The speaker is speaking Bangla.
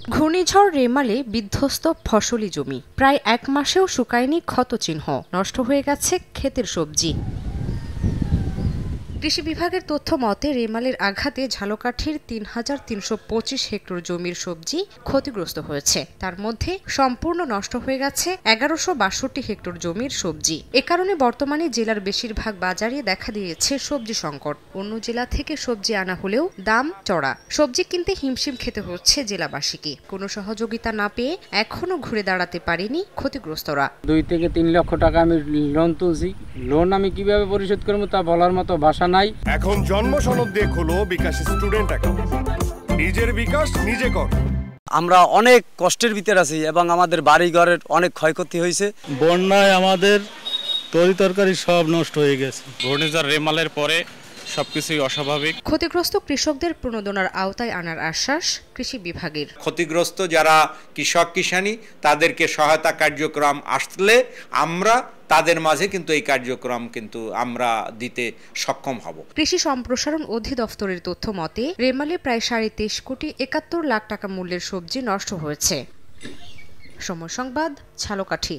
ঘূর্ণিঝড় রেমালে বিধ্বস্ত ফসলি জমি, প্রায় ১ মাসেও শুকায়নি ক্ষতচিহ্ন, নষ্ট হয়ে গেছে ক্ষেতের সবজি। কৃষি বিভাগের তথ্য মতে রেমালের আঘাতে ঝালকাঠির ৩,৩২৫ হেক্টর জমির সবজি ক্ষতিগ্রস্ত হয়েছে। তার মধ্যে সম্পূর্ণ নষ্ট হয়ে গেছে ১১৬২ হেক্টর জমির সবজি। এ কারণে বর্তমানে জেলার বেশিরভাগ বাজারে দেখা দিয়েছে সবজি সংকট। অন্য জেলা থেকে সবজি আনা হলেও দাম চড়া। সবজি কিনতে হিমশিম খেতে হচ্ছে জেলাবাসীকে। কোনো সহযোগিতা না পেয়ে এখনো ঘুরে দাঁড়াতে পারেনি ক্ষতিগ্রস্তরা। ২ থেকে ৩ লক্ষ টাকা আমি লোন তুলছি। লোন আমি কিভাবে পরিশোধ করবো তা বলার মতো ভাষা নাই। এখন জন্ম সনদ দিয়ে খোলো বিকাশ স্টুডেন্ট অ্যাকাউন্ট। নিজের বিকাশ নিজে কর। আমরা অনেক কষ্টের ভিতর আছি এবং আমাদের বাড়ি ঘরের অনেক ক্ষয়ক্ষতি হয়েছে। বন্যায় আমাদের তরি তরকারি সব নষ্ট হয়ে গেছে। ঘূর্ণিঝড় রেমালের পরে সবকিছুই অস্বাভাবিক। ক্ষতিগ্রস্ত কৃষকদের প্রণোদনার আওতায় আনার আশ্বাস কৃষি বিভাগের। ক্ষতিগ্রস্ত যারা কৃষক কিষানি তাদেরকে সহায়তা কার্যক্রম আসলে আমরা তাদের মাঝে কিন্তু এই কার্যক্রম কিন্তু আমরা দিতে সক্ষম হব। কৃষি সম্প্রসারণ অধিদপ্তরের তথ্য মতে রেমালে প্রায় ২৩.৫ কোটি ৭১ লাখ টাকা মূল্যের সবজি নষ্ট হয়েছে। সময় সংবাদ, ঝালকাঠি।